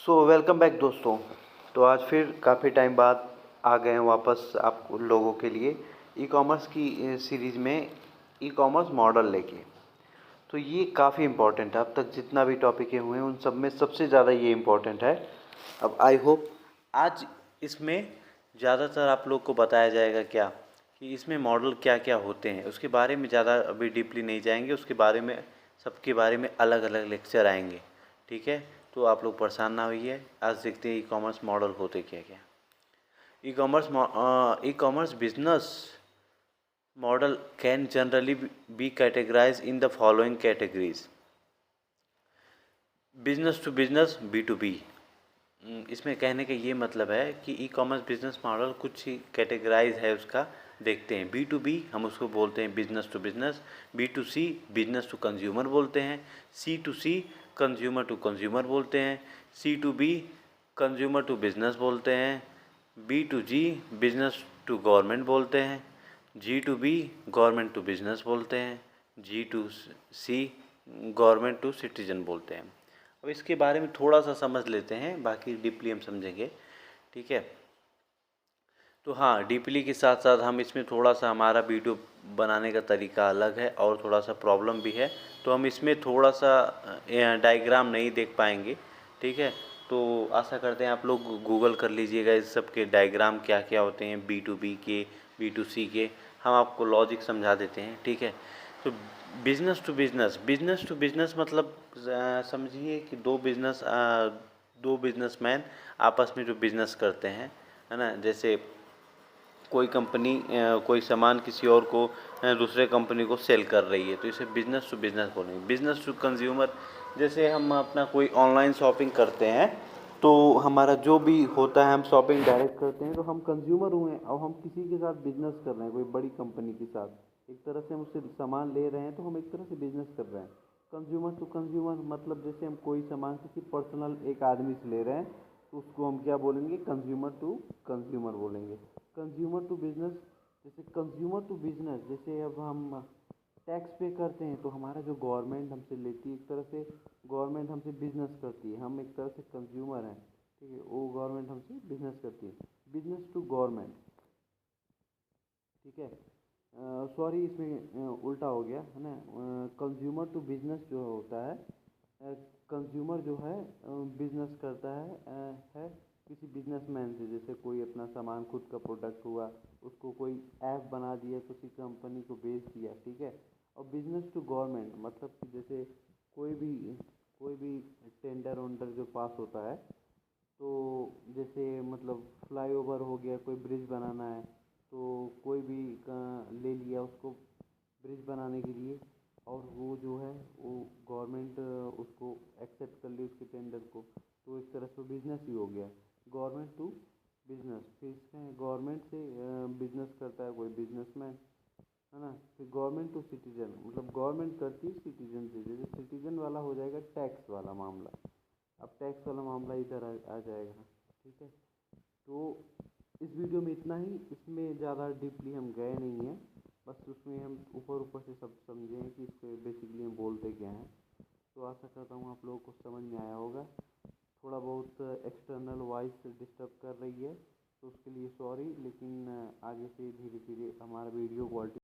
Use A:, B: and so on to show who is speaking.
A: Welcome back दोस्तों। तो आज फिर काफ़ी टाइम बाद आ गए हैं वापस आप लोगों के लिए ई कॉमर्स की सीरीज़ में ई कॉमर्स मॉडल लेके। तो ये काफ़ी इम्पोर्टेंट है, अब तक जितना भी टॉपिक हुए हैं उन सब में सबसे ज़्यादा ये इम्पोर्टेंट है। अब आई होप आज इसमें ज़्यादातर आप लोग को बताया जाएगा क्या कि इसमें मॉडल क्या क्या होते हैं, उसके बारे में ज़्यादा अभी डीपली नहीं जाएंगे। उसके बारे में सबके बारे में अलग अलग लेक्चर आएंगे, ठीक है। तो आप लोग परेशान ना होइए। आज देखते हैं ई कॉमर्स मॉडल होते क्या क्या। E commerce business model can generally be categorize in the following categories: business to business, B to B. इसमें कहने का ये मतलब है कि ई कॉमर्स बिजनेस मॉडल कुछ ही कैटेगराइज है उसका। देखते हैं बी टू बी, हम उसको बोलते हैं business to business. B to C business to consumer बोलते हैं। C to C consumer to consumer बोलते हैं। C to B consumer to business बोलते हैं। B to G business to government बोलते हैं। G to B government to business बोलते हैं। G to C government to citizen बोलते हैं। अब इसके बारे में थोड़ा सा समझ लेते हैं, बाकी डीपली हम समझेंगे, ठीक है। तो हाँ, डीपली के साथ साथ हम इसमें थोड़ा सा हमारा वीडियो बनाने का तरीका अलग है और थोड़ा सा प्रॉब्लम भी है, तो हम इसमें थोड़ा सा डायग्राम नहीं देख पाएंगे, ठीक है। तो आशा करते हैं आप लोग गूगल कर लीजिएगा इस सब के डायग्राम क्या क्या होते हैं, बी टू बी के, बी टू सी के। हम आपको लॉजिक समझा देते हैं, ठीक है। तो business to business, business to business मतलब समझिए कि दो बिजनेसमैन आपस में जो बिजनेस करते हैं, है ना। जैसे कोई कंपनी कोई सामान किसी और को दूसरे कंपनी को सेल कर रही है, तो इसे बिजनेस टू बिजनेस बोलेंगे। बिजनेस टू कंज्यूमर, जैसे हम अपना कोई ऑनलाइन शॉपिंग करते हैं तो हमारा जो भी होता है, हम शॉपिंग डायरेक्ट करते हैं तो हम कंज्यूमर हुए और हम किसी के साथ बिजनेस कर रहे हैं, कोई बड़ी कंपनी के साथ। एक तरह से हम उससे सामान ले रहे हैं तो हम एक तरह से बिजनेस कर रहे हैं। कंज्यूमर टू कंज्यूमर मतलब जैसे हम कोई सामान किसी पर्सनल एक आदमी से ले रहे हैं तो उसको हम क्या बोलेंगे, कंज्यूमर टू कंज्यूमर बोलेंगे। कंज्यूमर टू बिजनेस, जैसे कंज्यूमर टू बिजनेस, जैसे अब हम टैक्स पे करते हैं तो हमारा जो गवर्नमेंट हमसे लेती है, एक तरह से गवर्नमेंट हमसे बिजनेस करती है, हम एक तरह से कंज्यूमर हैं, ठीक है। वो गवर्नमेंट हमसे बिजनेस करती है। बिजनेस टू गवर्नमेंट, ठीक है। सॉरी, इसमें उल्टा हो गया है ना। कंज्यूमर टू बिजनेस जो होता है, कंज्यूमर जो है बिजनेस करता है किसी बिजनेसमैन से। जैसे कोई अपना सामान खुद का प्रोडक्ट हुआ, उसको कोई ऐप बना दिया, किसी कंपनी को बेच दिया, ठीक है। और बिजनेस टू गवर्नमेंट मतलब कि जैसे कोई भी टेंडर वेंडर जो पास होता है, तो जैसे मतलब फ्लाईओवर हो गया, कोई ब्रिज बनाना है, तो कोई भी ले लिया उसको ब्रिज बनाने के लिए, और वो जो है वो गवर्नमेंट उसको एक्सेप्ट कर ली उसके टेंडर को, तो एक तरह से बिजनेस ही हो गया। गवर्नमेंट टू बिजनेस, फिर इसमें गवर्नमेंट से बिजनेस करता है कोई बिजनेसमैन, है ना। फिर गवर्नमेंट टू सिटीजन, मतलब गवर्नमेंट करती है सिटीजन से। जैसे सिटीजन वाला हो जाएगा टैक्स वाला मामला। अब टैक्स वाला मामला इधर आ जाएगा, ठीक है। तो इस वीडियो में इतना ही, इसमें ज़्यादा डीपली हम गए नहीं हैं, बस उसमें हम ऊपर ऊपर से सब समझें कि इसको बेसिकली हम बोलते क्या हैं। तो आशा करता हूँ आप लोगों को समझ में आया होगा। थोड़ा बहुत एक्सटर्नल वॉइस डिस्टर्ब कर रही है तो उसके लिए सॉरी, लेकिन आगे से धीरे धीरे हमारा वीडियो क्वालिटी